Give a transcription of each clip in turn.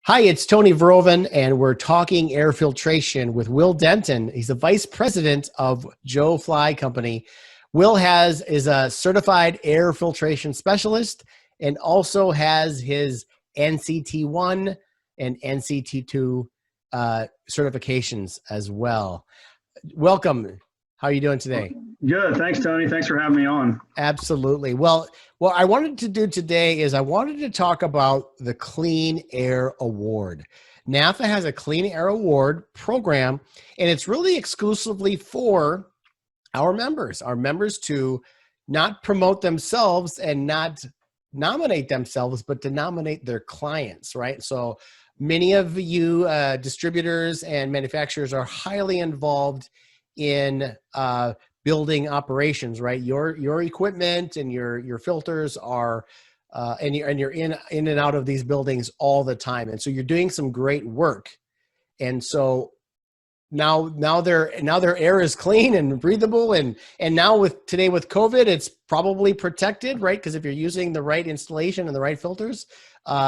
Hi, it's Tony Veroeven, and we're talking air filtration with Will Denton. He's the vice president of Joe Fly Company. Will is a certified air filtration specialist and also has his NCT1 and NCT2 certifications as well. Welcome. How are you doing today? Good. Thanks, Tony. Thanks for having me on. Absolutely. Well, what I wanted to do today is I wanted to talk about the Clean Air Award. NAFA has a Clean Air Award program, and it's really exclusively for our members to not promote themselves and not nominate themselves, but to nominate their clients, right? So many of you distributors and manufacturers are highly involved in building operations, right? Your equipment and your filters are, and you're in and out of these buildings all the time, and so you're doing some great work. And so now their air is clean and breathable, and now with COVID, it's probably protected, right? Because if you're using the right installation and the right filters,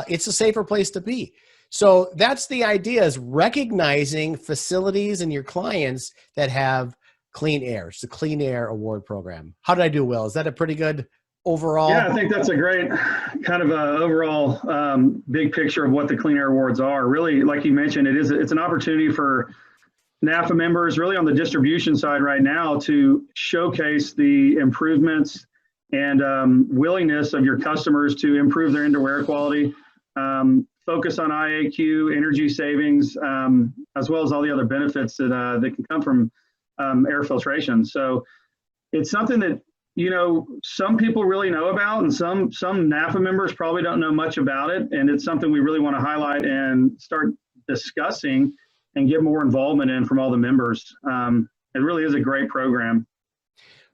it's a safer place to be. So that's the idea, is recognizing facilities and your clients that have clean air. It's the Clean Air Award program. How did I do, Will? Is that a pretty good overall? Yeah, I think that's a great kind of overall big picture of what the Clean Air Awards are. Really, like you mentioned, it's an opportunity for NAFA members, really on the distribution side right now, to showcase the improvements and willingness of your customers to improve their indoor air quality. Focus on IAQ, energy savings, as well as all the other benefits that can come from air filtration. So it's something that, some people really know about, and some NAFA members probably don't know much about it. And it's something we really want to highlight and start discussing and get more involvement in from all the members. It really is a great program.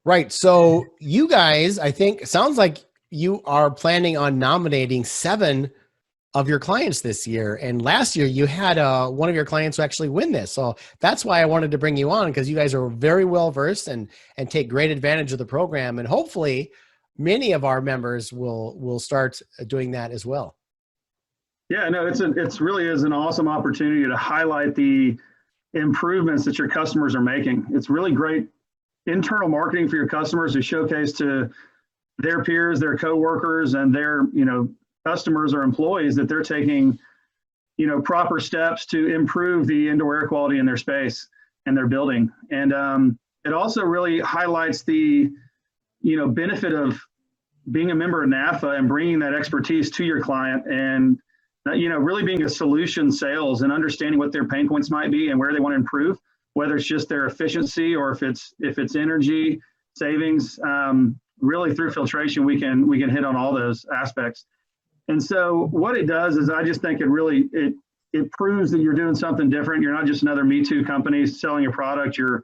Right. So you guys, I think, it sounds like you are planning on nominating 7 of your clients this year. And last year you had one of your clients who actually win this. So that's why I wanted to bring you on, because you guys are very well versed and take great advantage of the program. And hopefully many of our members will start doing that as well. Yeah, no, it's really is an awesome opportunity to highlight the improvements that your customers are making. It's really great internal marketing for your customers to showcase to their peers, their coworkers, and their, customers or employees that they're taking, proper steps to improve the indoor air quality in their space and their building. And it also really highlights the, benefit of being a member of NAFA and bringing that expertise to your client, and, really being a solution sales and understanding what their pain points might be and where they want to improve, whether it's just their efficiency or if it's energy savings. Really through filtration, we can hit on all those aspects. And so what it does is, I just think it proves that you're doing something different. You're not just another Me Too company selling a product. You're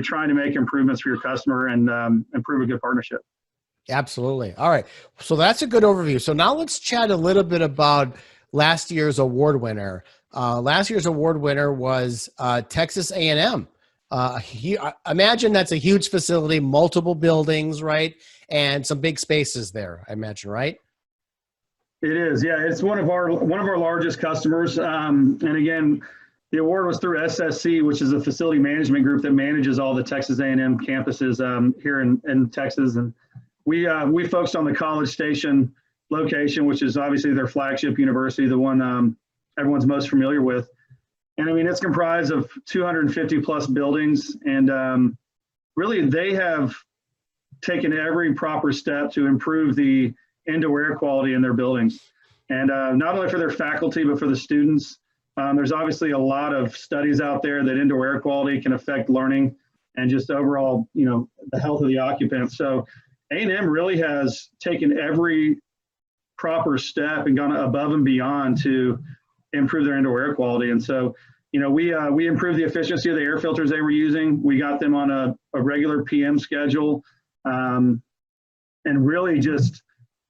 trying to make improvements for your customer and improve a good partnership. Absolutely. All right. So that's a good overview. So now let's chat a little bit about last year's award winner. Last year's award winner was Texas A&M. Imagine that's a huge facility, multiple buildings, right? And some big spaces there, I imagine, right? It is, yeah. It's one of our largest customers, and again, the award was through SSC, which is a facility management group that manages all the Texas A&M campuses here in Texas. And we focused on the College Station location, which is obviously their flagship university, the one everyone's most familiar with. And I mean, it's comprised of 250 plus buildings, and really they have taken every proper step to improve the indoor air quality in their buildings, and not only for their faculty but for the students. There's obviously a lot of studies out there that indoor air quality can affect learning and just overall, the health of the occupants. So A&M really has taken every proper step and gone above and beyond to improve their indoor air quality. And so, we improved the efficiency of the air filters they were using. We got them on a regular PM schedule, and really just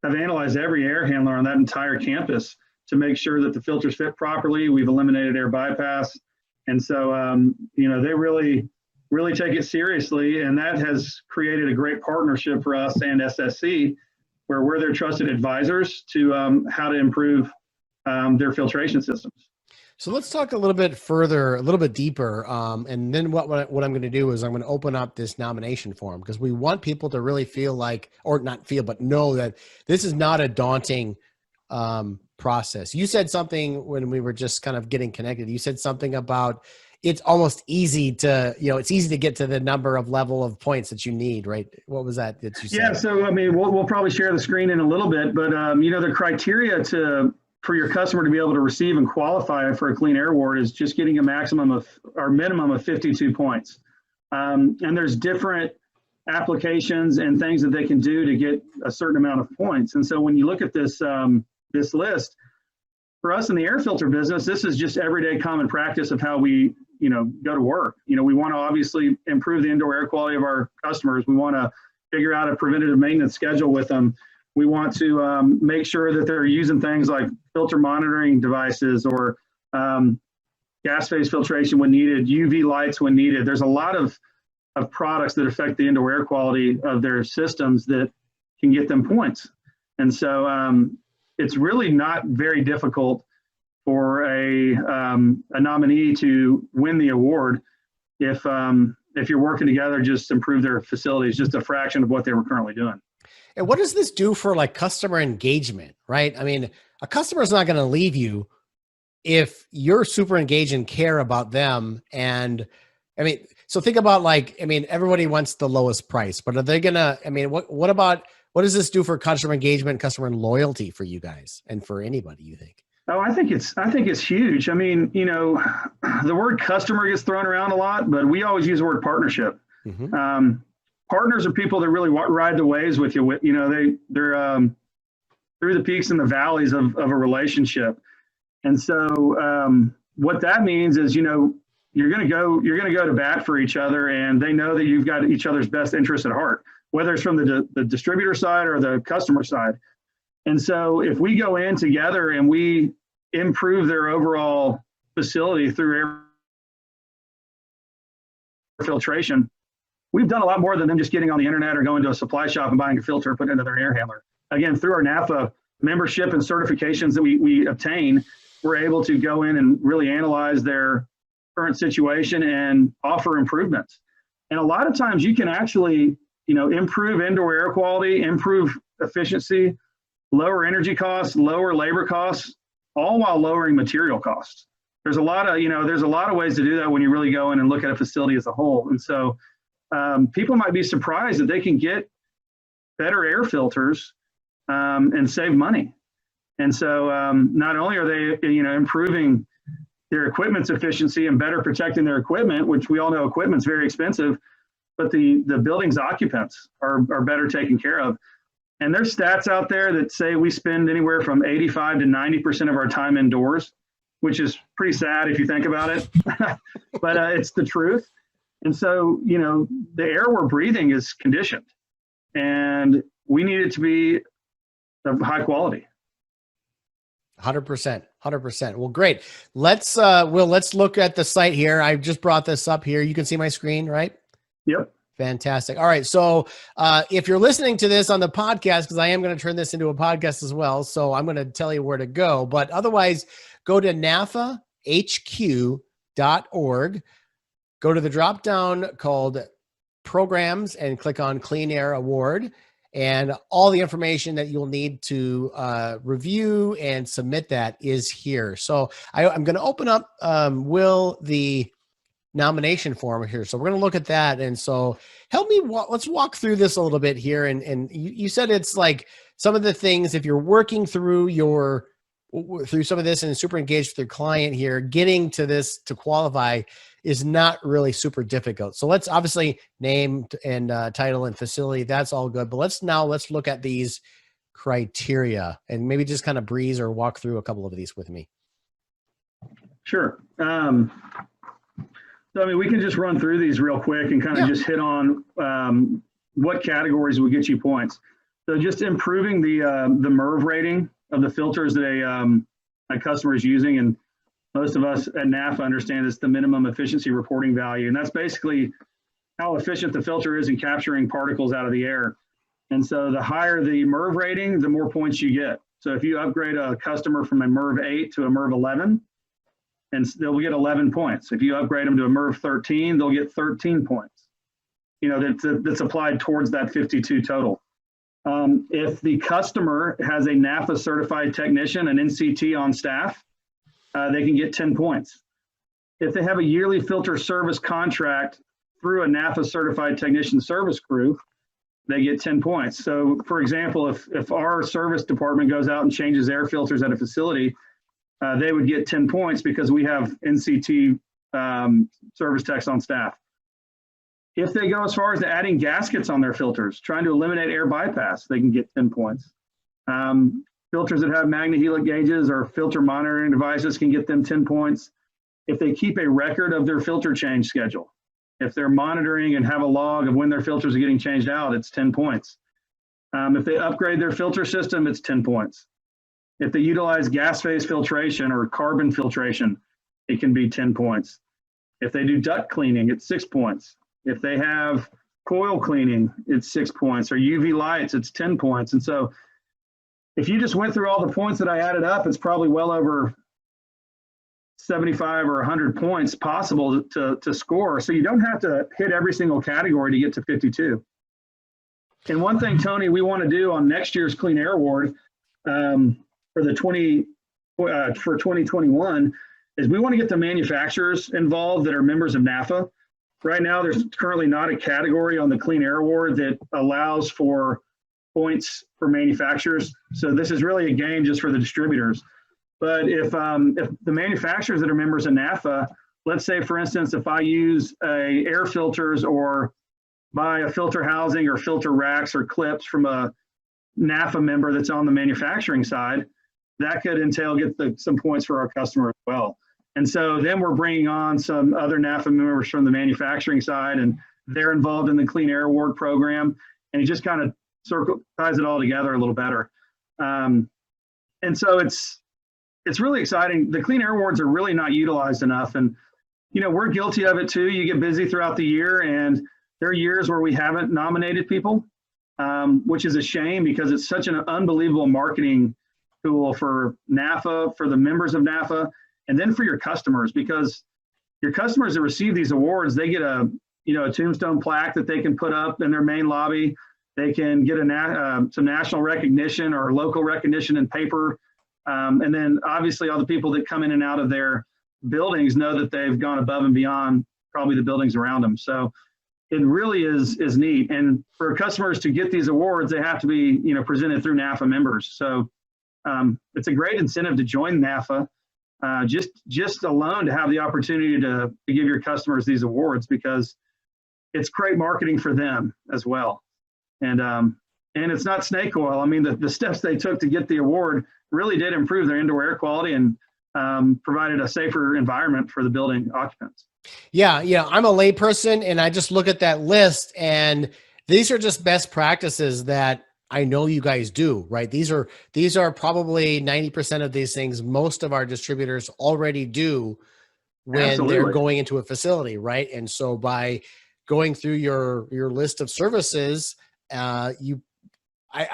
have analyzed every air handler on that entire campus to make sure that the filters fit properly. We've eliminated air bypass. And so, they really take it seriously. And that has created a great partnership for us and SSC, where we're their trusted advisors to how to improve their filtration systems. So let's talk a little bit further, a little bit deeper. And then what I'm going to do is I'm going to open up this nomination form, because we want people to really feel like, or not feel, but know that this is not a daunting process. You said something when we were just kind of getting connected. You said something about it's almost easy to, it's easy to get to the number of level of points that you need, right? What was that you said? Yeah. So, I mean, we'll probably share the screen in a little bit, but, the criteria for your customer to be able to receive and qualify for a clean air award is just getting a minimum of 52 points. And there's different applications and things that they can do to get a certain amount of points. And so when you look at this list, for us in the air filter business, this is just everyday common practice of how we, go to work. We want to obviously improve the indoor air quality of our customers. We want to figure out a preventative maintenance schedule with them. We want to make sure that they're using things like filter monitoring devices or gas phase filtration when needed, UV lights when needed. There's a lot of products that affect the indoor air quality of their systems that can get them points. And so it's really not very difficult for a nominee to win the award if you're working together, just improve their facilities, just a fraction of what they were currently doing. And what does this do for like customer engagement, right? I mean, a customer is not going to leave you if you're super engaged and care about them. And I mean, so think about everybody wants the lowest price, but are they going to, what does this do for customer engagement, customer loyalty for you guys and for anybody, you think? Oh, I think it's huge. I mean, the word customer gets thrown around a lot, but we always use the word partnership. Mm-hmm. Partners are people that really ride the waves with you. They're through the peaks and the valleys of a relationship. And so what that means is, you're going to go to bat for each other, and they know that you've got each other's best interest at heart, whether it's from the distributor side or the customer side. And so if we go in together and we improve their overall facility through air filtration, we've done a lot more than them just getting on the internet or going to a supply shop and buying a filter and putting it into their air handler. Again, through our NAFA membership and certifications that we obtain, we're able to go in and really analyze their current situation and offer improvements. And a lot of times you can actually, improve indoor air quality, improve efficiency, lower energy costs, lower labor costs, all while lowering material costs. There's a lot of ways to do that when you really go in and look at a facility as a whole. And so people might be surprised that they can get better air filters and save money. And so not only are they, improving their equipment's efficiency and better protecting their equipment, which we all know equipment's very expensive, but the building's occupants are better taken care of. And there's stats out there that say we spend anywhere from 85 to 90% of our time indoors, which is pretty sad if you think about it, but it's the truth. And so, the air we're breathing is conditioned, and we need it to be of high quality. 100%. Well, great. Let's look at the site here. I just brought this up here. You can see my screen, right? Yep. Fantastic. All right. So if you're listening to this on the podcast, because I am going to turn this into a podcast as well, so I'm going to tell you where to go. But otherwise, go to nafahq.org. Go to the drop down called Programs and click on Clean Air Award. And all the information that you'll need to review and submit that is here. So I'm going to open up, Will, the nomination form here. So we're going to look at that. And so help me, let's walk through this a little bit here. And you said it's like some of the things, if you're working through some of this and super engaged with your client here, getting to this to qualify is not really super difficult. So let's obviously name and title and facility. That's all good. But let's look at these criteria and maybe just kind of breeze or walk through a couple of these with me. Sure. So, we can just run through these real quick and kind of just hit on what categories will get you points. So just improving the MERV rating of the filters that a customer is using. And most of us at NAFA understand it's the minimum efficiency reporting value. And that's basically how efficient the filter is in capturing particles out of the air. And so the higher the MERV rating, the more points you get. So if you upgrade a customer from a MERV 8 to a MERV 11, and they'll get 11 points. If you upgrade them to a MERV 13, they'll get 13 points. That's applied towards that 52 total. If the customer has a NAFA certified technician, an NCT on staff, they can get 10 points. If they have a yearly filter service contract through a NAFA certified technician service crew, they get 10 points. So for example, if our service department goes out and changes air filters at a facility, they would get 10 points because we have NCT service techs on staff. If they go as far as adding gaskets on their filters, trying to eliminate air bypass, they can get 10 points. Filters that have magnehelic gauges or filter monitoring devices can get them 10 points. If they keep a record of their filter change schedule, if they're monitoring and have a log of when their filters are getting changed out, it's 10 points. If they upgrade their filter system, it's 10 points. If they utilize gas phase filtration or carbon filtration, it can be 10 points. If they do duct cleaning, it's 6 points. If they have coil cleaning, it's 6 points, or UV lights, it's 10 points. And so if you just went through all the points that I added up, it's probably well over 75 or 100 points possible to score. So you don't have to hit every single category to get to 52. And one thing, Tony, we want to do on next year's Clean Air Award for 2021 is we want to get the manufacturers involved that are members of NAFA. Right now, there's currently not a category on the Clean Air Award that allows for points for manufacturers. So this is really a game just for the distributors. But if the manufacturers that are members of NAFA, let's say, for instance, if I use air filters or buy a filter housing or filter racks or clips from a NAFA member that's on the manufacturing side, that could entail some points for our customer as well. And so then we're bringing on some other NAFA members from the manufacturing side, and they're involved in the Clean Air Award program, and it just kind of ties it all together a little better. And so it's really exciting. The Clean Air Awards are really not utilized enough, and we're guilty of it too. You get busy throughout the year, and there are years where we haven't nominated people, which is a shame because it's such an unbelievable marketing tool for NAFA, for the members of NAFA, and then for your customers, because your customers that receive these awards, they get a tombstone plaque that they can put up in their main lobby. They can get some national recognition or local recognition in paper. And then obviously all the people that come in and out of their buildings know that they've gone above and beyond probably the buildings around them. So it really is neat. And for customers to get these awards, they have to be presented through NAFA members. So it's a great incentive to join NAFA. Just alone to have the opportunity to give your customers these awards, because it's great marketing for them as well. And it's not snake oil. I mean, the steps they took to get the award really did improve their indoor air quality and provided a safer environment for the building occupants. Yeah, I'm a layperson, and I just look at that list, and these are just best practices that I know you guys do, right? These are probably 90% of these things most of our distributors already do when Absolutely. They're going into a facility, right? And so by going through your list of services, I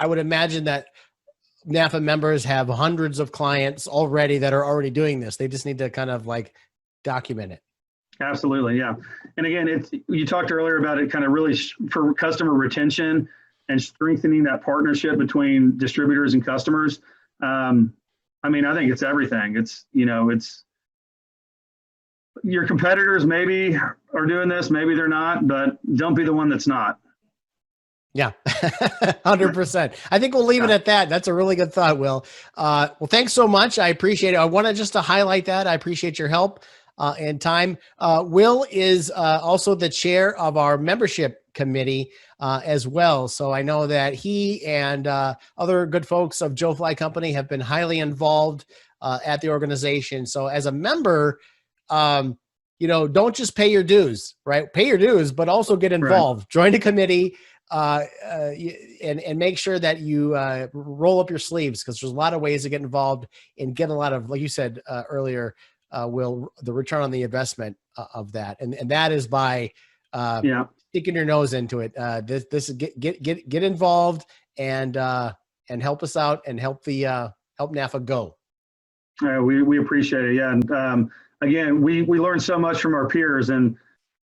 would imagine that NAFA members have hundreds of clients already that are already doing this. They just need to kind of document it. Absolutely, yeah. And again, you talked earlier about it kind of really for customer retention and strengthening that partnership between distributors and customers. I think it's everything. It's your competitors maybe are doing this, maybe they're not, but don't be the one that's not. Yeah, 100%. I think we'll leave it at that. That's a really good thought, Will. Well, thanks so much. I appreciate it. I wanted just to highlight that. I appreciate your help and time. Will is also the chair of our membership committee as well. So I know that he and other good folks of Joe Fly Company have been highly involved at the organization. So as a member, don't just pay your dues, right? Pay your dues, but also get involved. Right. Join a committee and make sure that you roll up your sleeves, because there's a lot of ways to get involved and get a lot of, like you said earlier, Will, the return on the investment of that. And that is by sticking your nose into it. This get involved and help us out and help the help NAFA go. We appreciate it. Yeah. And again, we learned so much from our peers, and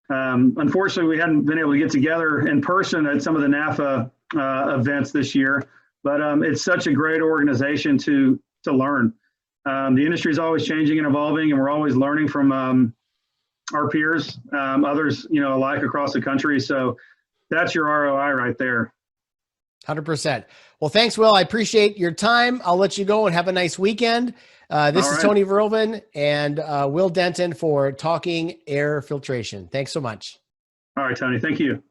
unfortunately we hadn't been able to get together in person at some of the NAFA events this year, but it's such a great organization to learn. The industry is always changing and evolving, and we're always learning from our peers, others, alike across the country. So that's your ROI right there. 100%. Well, thanks, Will. I appreciate your time. I'll let you go and have a nice weekend. This is Tony Veroeven and Will Denton for Talking Air Filtration. Thanks so much. All right, Tony. Thank you.